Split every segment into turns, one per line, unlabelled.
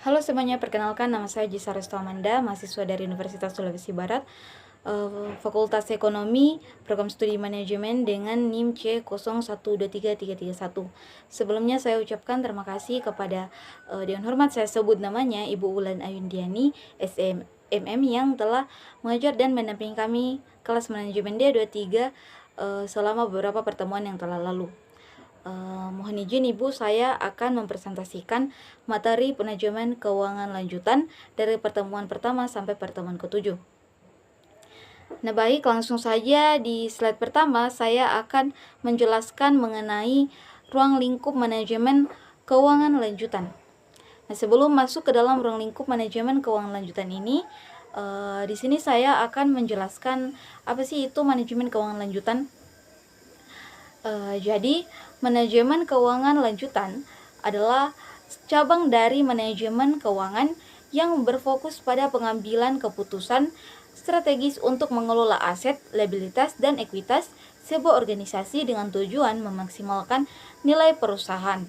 Halo semuanya, perkenalkan nama saya Jisa Resto Amanda, mahasiswa dari Universitas Sulawesi Barat, Fakultas Ekonomi, Program Studi Manajemen dengan NIM C012331. Sebelumnya saya ucapkan terima kasih kepada Dewan Hormat, saya sebut namanya Ibu Wulan Ayundiani, SMM yang telah mengajar dan mendampingi kami kelas manajemen D23 selama beberapa pertemuan yang telah lalu. Mohon izin Ibu, saya akan mempresentasikan materi penajaman keuangan lanjutan dari pertemuan pertama sampai pertemuan ke-7. Nah baik, langsung saja di slide pertama saya akan menjelaskan mengenai ruang lingkup manajemen keuangan lanjutan. Nah sebelum masuk ke dalam ruang lingkup manajemen keuangan lanjutan ini, di sini saya akan menjelaskan apa sih itu manajemen keuangan lanjutan. Jadi manajemen keuangan lanjutan adalah cabang dari manajemen keuangan yang berfokus pada pengambilan keputusan strategis untuk mengelola aset, liabilitas, dan ekuitas sebuah organisasi dengan tujuan memaksimalkan nilai perusahaan.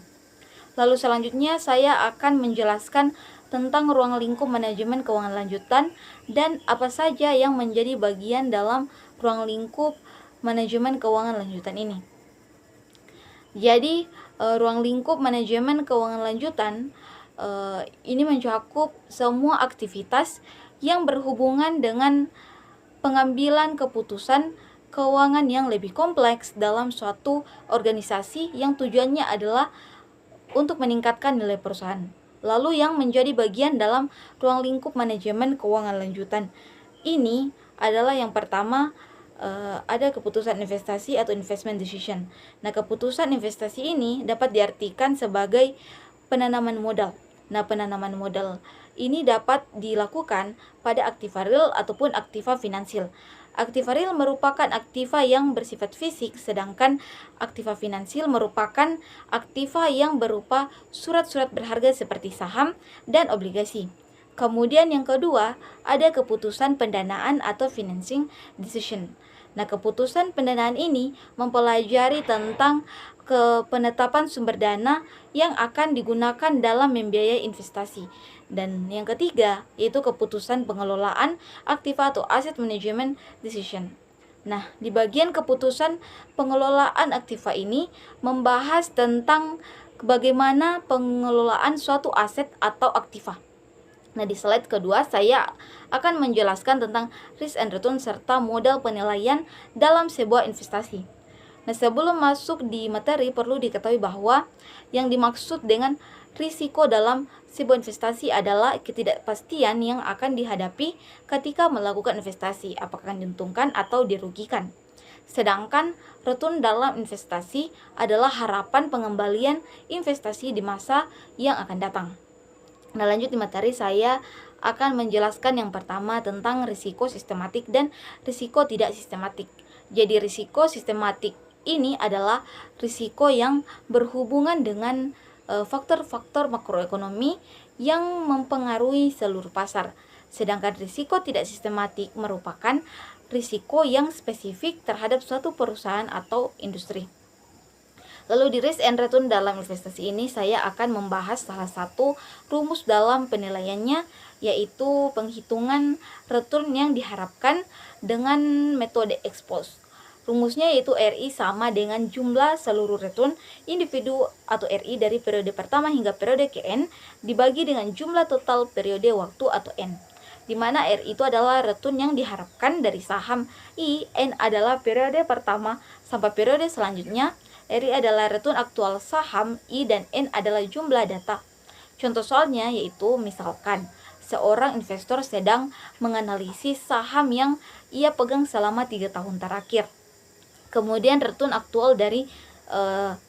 Lalu selanjutnya saya akan menjelaskan tentang ruang lingkup manajemen keuangan lanjutan dan apa saja yang menjadi bagian dalam ruang lingkup manajemen keuangan lanjutan ini. Jadi ruang lingkup manajemen keuangan lanjutan ini mencakup semua aktivitas yang berhubungan dengan pengambilan keputusan keuangan yang lebih kompleks dalam suatu organisasi yang tujuannya adalah untuk meningkatkan nilai perusahaan. Lalu yang menjadi bagian dalam ruang lingkup manajemen keuangan lanjutan ini adalah yang pertama, ada keputusan investasi atau investment decision. Nah, keputusan investasi ini dapat diartikan sebagai penanaman modal. Nah, penanaman modal ini dapat dilakukan pada aktiva real ataupun aktiva finansial. Aktiva real merupakan aktiva yang bersifat fisik, sedangkan aktiva finansial merupakan aktiva yang berupa surat-surat berharga seperti saham dan obligasi. Kemudian yang kedua, ada keputusan pendanaan atau financing decision. Nah, keputusan pendanaan ini mempelajari tentang penetapan sumber dana yang akan digunakan dalam membiayai investasi. Dan yang ketiga, yaitu keputusan pengelolaan aktiva atau asset management decision. Nah, di bagian keputusan pengelolaan aktiva ini membahas tentang bagaimana pengelolaan suatu aset atau aktiva. Nah, di slide kedua saya akan menjelaskan tentang risk and return serta modal penilaian dalam sebuah investasi. Nah, sebelum masuk di materi perlu diketahui bahwa yang dimaksud dengan risiko dalam sebuah investasi adalah ketidakpastian yang akan dihadapi ketika melakukan investasi, apakah diuntungkan atau dirugikan. Sedangkan return dalam investasi adalah harapan pengembalian investasi di masa yang akan datang. Nah, lanjut di materi saya akan menjelaskan yang pertama tentang risiko sistematik dan risiko tidak sistematik. Jadi risiko sistematik ini adalah risiko yang berhubungan dengan faktor-faktor makroekonomi yang mempengaruhi seluruh pasar. Sedangkan risiko tidak sistematik merupakan risiko yang spesifik terhadap suatu perusahaan atau industri. Lalu di risk and return dalam investasi ini saya akan membahas salah satu rumus dalam penilaiannya, yaitu penghitungan return yang diharapkan dengan metode ex post. Rumusnya yaitu RI sama dengan jumlah seluruh return individu atau RI dari periode pertama hingga periode ke-N dibagi dengan jumlah total periode waktu atau N, di mana R itu adalah return yang diharapkan dari saham I, N adalah periode pertama sampai periode selanjutnya, RI adalah return aktual saham, I dan N adalah jumlah data. Contoh soalnya yaitu misalkan seorang investor sedang menganalisis saham yang ia pegang selama 3 tahun terakhir. Kemudian return aktual dari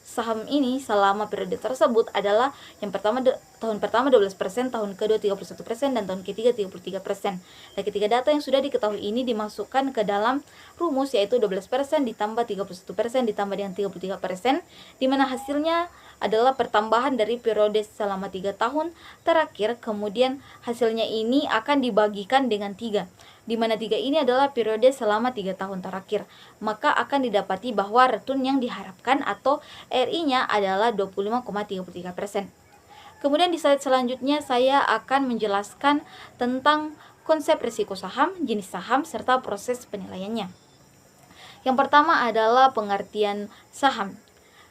saham ini selama periode tersebut adalah yang pertama tahun pertama 12%, tahun kedua 31%, dan tahun ketiga 33%. Nah, ketiga data yang sudah diketahui ini dimasukkan ke dalam rumus, yaitu 12% ditambah 31% ditambah dengan 33%, di mana hasilnya adalah pertambahan dari periode selama 3 tahun terakhir. Kemudian hasilnya ini akan dibagikan dengan 3, di mana 3 ini adalah periode selama 3 tahun terakhir. Maka akan didapati bahwa return yang diharapkan atau RI-nya adalah 25,33%. Kemudian di slide selanjutnya saya akan menjelaskan tentang konsep risiko saham, jenis saham, serta proses penilaiannya. Yang pertama adalah pengertian saham.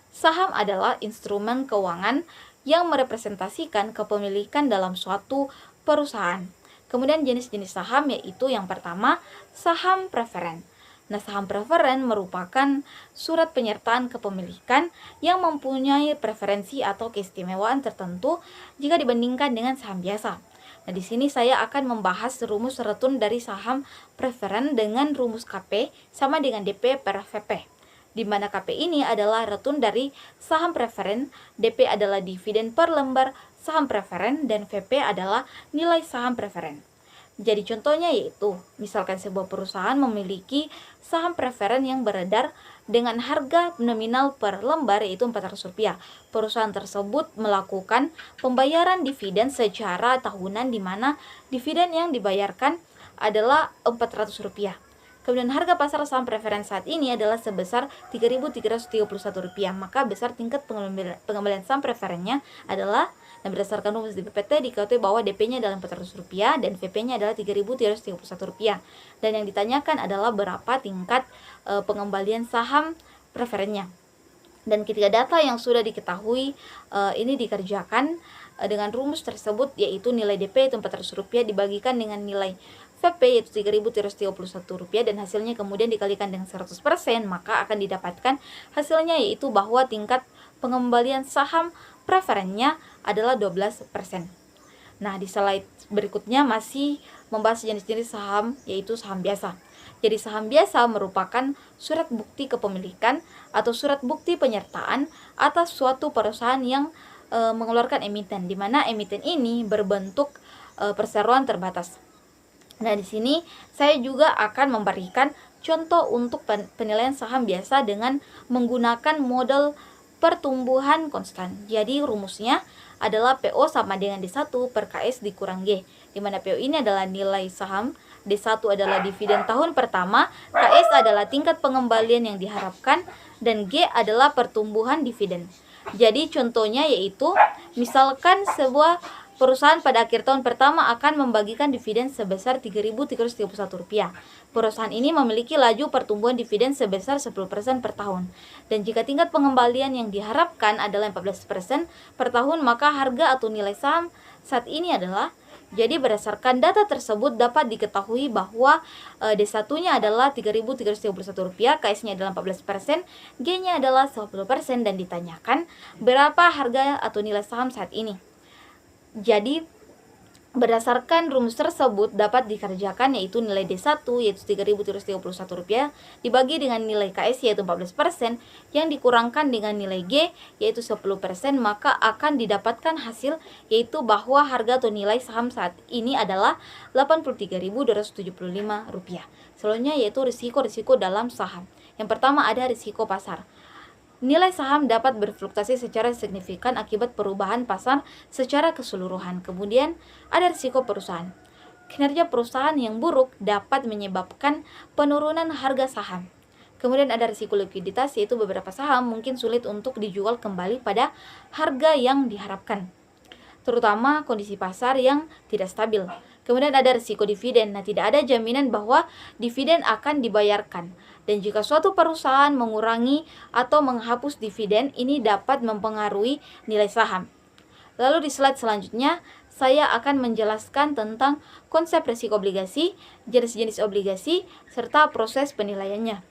Saham adalah instrumen keuangan yang merepresentasikan kepemilikan dalam suatu perusahaan. Kemudian jenis-jenis saham yaitu yang pertama, saham preferen. Nah, saham preferen merupakan surat penyertaan kepemilikan yang mempunyai preferensi atau keistimewaan tertentu jika dibandingkan dengan saham biasa. Nah, di sini saya akan membahas rumus return dari saham preferen dengan rumus KP sama dengan DP per VP. Di mana KP ini adalah return dari saham preferen, DP adalah dividen per lembar saham preferen, dan VP adalah nilai saham preferen. Jadi contohnya yaitu, misalkan sebuah perusahaan memiliki saham preferen yang beredar dengan harga nominal per lembar yaitu Rp400. Perusahaan tersebut melakukan pembayaran dividen secara tahunan di mana dividen yang dibayarkan adalah Rp400. Kemudian harga pasar saham preferen saat ini adalah sebesar Rp3.331. Maka besar tingkat pengembalian saham preferennya adalah, dan berdasarkan rumus di PPT diketahui bahwa DP-nya adalah Rp400 dan VP-nya adalah Rp3.331. Dan yang ditanyakan adalah berapa tingkat pengembalian saham preferennya. Dan ketika data yang sudah diketahui ini dikerjakan dengan rumus tersebut, yaitu nilai DP itu Rp400 dibagikan dengan nilai VP yaitu Rp3.331 dan hasilnya kemudian dikalikan dengan 100%, maka akan didapatkan hasilnya yaitu bahwa tingkat pengembalian saham preferennya adalah 12%. Nah, di slide berikutnya masih membahas jenis-jenis saham yaitu saham biasa. Jadi saham biasa merupakan surat bukti kepemilikan atau surat bukti penyertaan atas suatu perusahaan yang mengeluarkan emiten, di mana emiten ini berbentuk perseroan terbatas. Nah, di sini saya juga akan memberikan contoh untuk penilaian saham biasa dengan menggunakan model pertumbuhan konstan. Jadi rumusnya adalah PO sama dengan D1 per KS dikurang G, di mana PO ini adalah nilai saham, D1 adalah dividen tahun pertama, KS adalah tingkat pengembalian yang diharapkan, dan G adalah pertumbuhan dividen. Jadi contohnya yaitu, misalkan sebuah perusahaan pada akhir tahun pertama akan membagikan dividen sebesar Rp3.331. Perusahaan ini memiliki laju pertumbuhan dividen sebesar 10% per tahun. Dan jika tingkat pengembalian yang diharapkan adalah 14% per tahun, maka harga atau nilai saham saat ini adalah, jadi berdasarkan data tersebut dapat diketahui bahwa D1-nya adalah Rp3.331, KS-nya adalah 14%, G-nya adalah 10%, dan ditanyakan berapa harga atau nilai saham saat ini. Jadi berdasarkan rumus tersebut dapat dikerjakan yaitu nilai D1 yaitu Rp3.331 dibagi dengan nilai KS yaitu 14% yang dikurangkan dengan nilai G yaitu 10%, maka akan didapatkan hasil yaitu bahwa harga atau nilai saham saat ini adalah Rp83.275. Selanjutnya yaitu risiko-risiko dalam saham. Yang pertama ada risiko pasar. Nilai saham dapat berfluktuasi secara signifikan akibat perubahan pasar secara keseluruhan. Kemudian ada risiko perusahaan. Kinerja perusahaan yang buruk dapat menyebabkan penurunan harga saham. Kemudian ada risiko likuiditas, yaitu beberapa saham mungkin sulit untuk dijual kembali pada harga yang diharapkan, terutama kondisi pasar yang tidak stabil. Kemudian ada risiko dividen. Nah, tidak ada jaminan bahwa dividen akan dibayarkan. Dan jika suatu perusahaan mengurangi atau menghapus dividen, ini dapat mempengaruhi nilai saham. Lalu di slide selanjutnya, saya akan menjelaskan tentang konsep risiko obligasi, jenis-jenis obligasi, serta proses penilaiannya.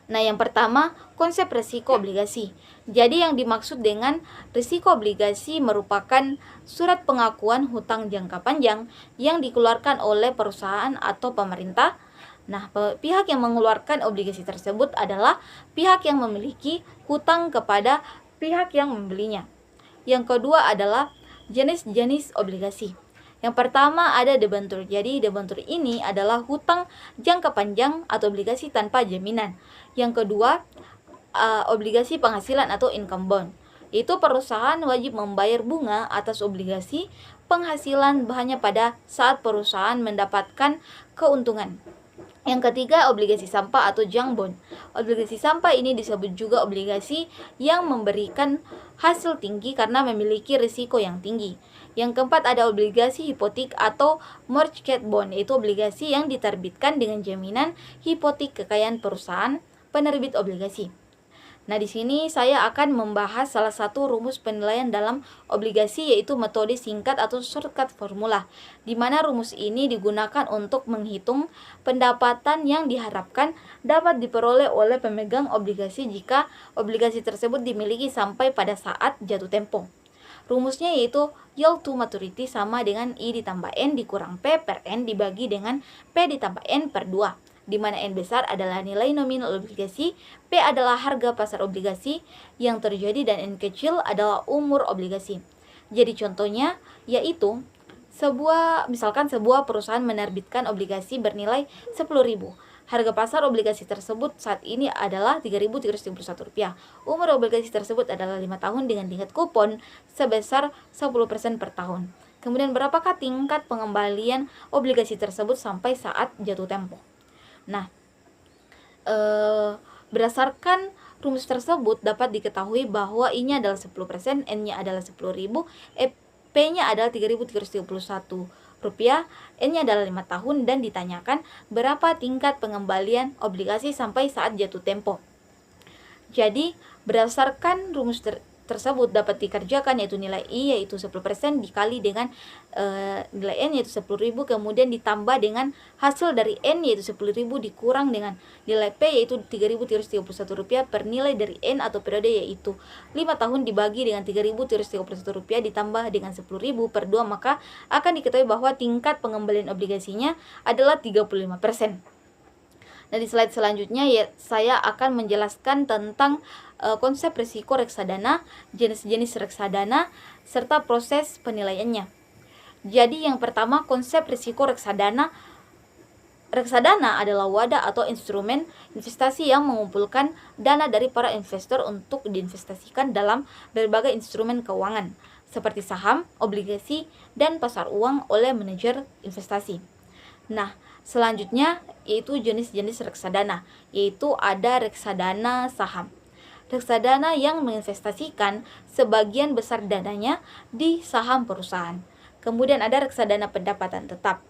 Nah, yang pertama, konsep risiko obligasi. Jadi yang dimaksud dengan risiko obligasi merupakan surat pengakuan hutang jangka panjang yang dikeluarkan oleh perusahaan atau pemerintah. Nah, pihak yang mengeluarkan obligasi tersebut adalah pihak yang memiliki hutang kepada pihak yang membelinya. Yang kedua adalah jenis-jenis obligasi. Yang pertama ada debentur. Jadi debentur ini adalah hutang jangka panjang atau obligasi tanpa jaminan. Yang kedua, obligasi penghasilan atau income bond. Itu perusahaan wajib membayar bunga atas obligasi penghasilan hanya pada saat perusahaan mendapatkan keuntungan. Yang ketiga, obligasi sampah atau junk bond. Obligasi sampah ini disebut juga obligasi yang memberikan hasil tinggi karena memiliki risiko yang tinggi. Yang keempat, ada obligasi hipotek atau mortgage bond, yaitu obligasi yang diterbitkan dengan jaminan hipotek kekayaan perusahaan penerbit obligasi. Nah, di sini saya akan membahas salah satu rumus penilaian dalam obligasi, yaitu metode singkat atau shortcut formula, di mana rumus ini digunakan untuk menghitung pendapatan yang diharapkan dapat diperoleh oleh pemegang obligasi jika obligasi tersebut dimiliki sampai pada saat jatuh tempo. Rumusnya yaitu yield to maturity sama dengan I ditambah N dikurang P per N dibagi dengan P ditambah N per 2. Di mana N besar adalah nilai nominal obligasi, P adalah harga pasar obligasi yang terjadi, dan N kecil adalah umur obligasi. Jadi contohnya yaitu misalkan sebuah perusahaan menerbitkan obligasi bernilai 10.000. Harga pasar obligasi tersebut saat ini adalah Rp3.331. Umur obligasi tersebut adalah 5 tahun dengan tingkat kupon sebesar 10% per tahun. Kemudian berapakah tingkat pengembalian obligasi tersebut sampai saat jatuh tempo? Nah, berdasarkan rumus tersebut dapat diketahui bahwa I-nya adalah 10%, N-nya adalah 10.000, P-nya adalah Rp3.331, N-nya adalah 5 tahun, dan ditanyakan berapa tingkat pengembalian obligasi sampai saat jatuh tempo. Jadi, berdasarkan rumus tersebut dapat dikerjakan, yaitu nilai I yaitu 10% dikali dengan nilai N yaitu 10.000, kemudian ditambah dengan hasil dari N yaitu 10.000 dikurang dengan nilai P yaitu Rp3.331 per nilai dari N atau periode yaitu 5 tahun dibagi dengan Rp3.331 ditambah dengan 10.000 per 2, maka akan diketahui bahwa tingkat pengembalian obligasinya adalah 35%. Nah, di slide selanjutnya saya akan menjelaskan tentang konsep risiko reksadana, jenis-jenis reksadana, serta proses penilaiannya. Jadi yang pertama, konsep risiko reksadana. Reksadana adalah wadah atau instrumen investasi yang mengumpulkan dana dari para investor untuk diinvestasikan dalam berbagai instrumen keuangan seperti saham, obligasi, dan pasar uang oleh manajer investasi. Nah, selanjutnya yaitu jenis-jenis reksadana, yaitu ada reksadana saham. Reksadana yang menginvestasikan sebagian besar dananya di saham perusahaan. Kemudian ada reksadana pendapatan tetap,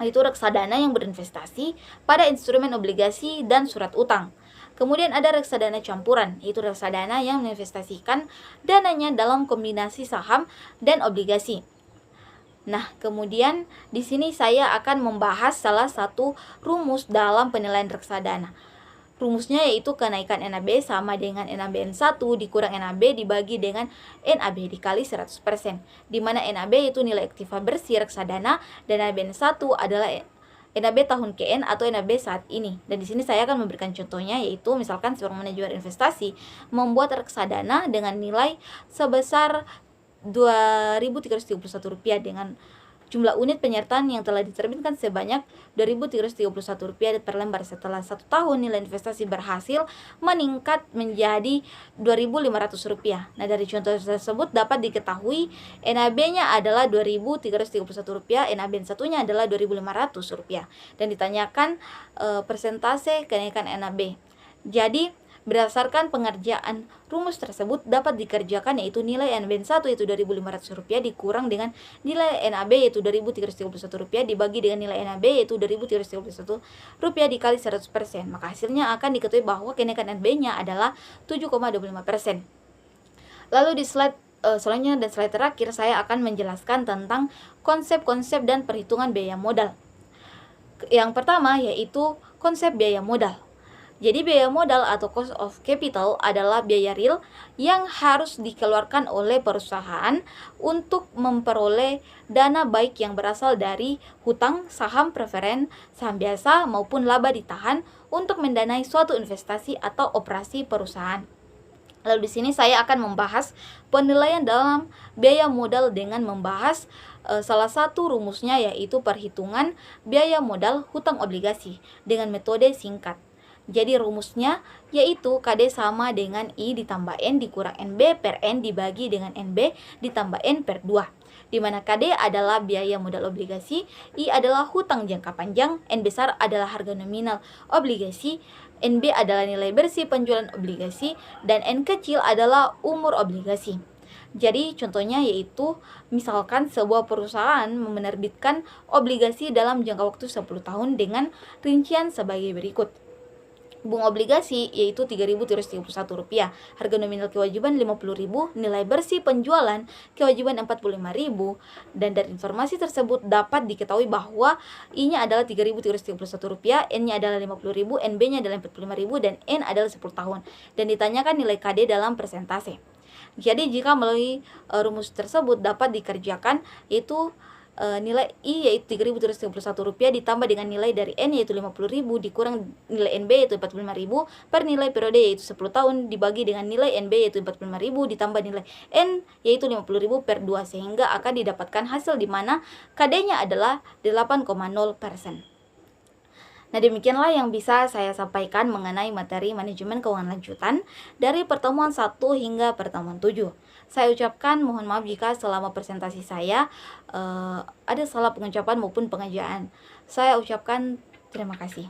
yaitu reksadana yang berinvestasi pada instrumen obligasi dan surat utang. Kemudian ada reksadana campuran, yaitu reksadana yang menginvestasikan dananya dalam kombinasi saham dan obligasi. Nah, kemudian di sini saya akan membahas salah satu rumus dalam penilaian reksadana. Rumusnya yaitu kenaikan NAB sama dengan NAB N1 dikurang NAB dibagi dengan NAB dikali 100%. Di mana NAB itu nilai aktiva bersih reksadana dan NAB N1 adalah NAB tahun KN atau NAB saat ini. Dan di sini saya akan memberikan contohnya, yaitu misalkan seorang manajer investasi membuat reksadana dengan nilai sebesar Rp2.331 dengan jumlah unit penyertaan yang telah diterbitkan sebanyak Rp2.331 per lembar. Setelah 1 tahun nilai investasi berhasil meningkat menjadi Rp2.500. Nah, dari contoh tersebut dapat diketahui NAB-nya adalah Rp2.331, NAB satunya adalah Rp2.500, dan ditanyakan persentase kenaikan NAB. Jadi berdasarkan pengerjaan rumus tersebut dapat dikerjakan, yaitu nilai NAB 1 yaitu Rp2.500 dikurang dengan nilai NAB yaitu Rp2.331 dibagi dengan nilai NAB yaitu Rp2.331 dikali 100%. Maka hasilnya akan diketahui bahwa kenaikan NAB-nya adalah 7,25%. Lalu di slide selanjutnya dan slide terakhir saya akan menjelaskan tentang konsep-konsep dan perhitungan biaya modal. Yang pertama yaitu konsep biaya modal. Jadi biaya modal atau cost of capital adalah biaya real yang harus dikeluarkan oleh perusahaan untuk memperoleh dana baik yang berasal dari hutang, saham preferen, saham biasa maupun laba ditahan untuk mendanai suatu investasi atau operasi perusahaan. Lalu di sini saya akan membahas penilaian dalam biaya modal dengan membahas salah satu rumusnya, yaitu perhitungan biaya modal hutang obligasi dengan metode singkat. Jadi rumusnya yaitu KD sama dengan I ditambah N dikurang NB per N dibagi dengan NB ditambah N per 2. di mana KD adalah biaya modal obligasi, I adalah hutang jangka panjang, N besar adalah harga nominal obligasi, NB adalah nilai bersih penjualan obligasi, dan N kecil adalah umur obligasi. Jadi contohnya yaitu misalkan sebuah perusahaan menerbitkan obligasi dalam jangka waktu 10 tahun dengan rincian sebagai berikut. Bunga obligasi yaitu Rp3.331, harga nominal kewajiban Rp50.000, nilai bersih penjualan kewajiban Rp45.000, dan dari informasi tersebut dapat diketahui bahwa I-nya adalah Rp3.331, N-nya adalah Rp50.000, NB-nya adalah Rp45.000, dan N adalah 10 tahun, dan ditanyakan nilai KD dalam persentase. Jadi jika melalui rumus tersebut dapat dikerjakan yaitu nilai I yaitu Rp3.331 ditambah dengan nilai dari N yaitu Rp50.000 dikurang nilai NB yaitu Rp45.000 per nilai periode yaitu 10 tahun dibagi dengan nilai NB yaitu Rp45.000 ditambah nilai N yaitu Rp50.000 per 2 sehingga akan didapatkan hasil di mana KD-nya adalah 8,0%. Nah, demikianlah yang bisa saya sampaikan mengenai materi manajemen keuangan lanjutan dari pertemuan 1 hingga pertemuan 7. Saya ucapkan mohon maaf jika selama presentasi saya ada salah pengucapan maupun pengejaan. Saya ucapkan terima kasih.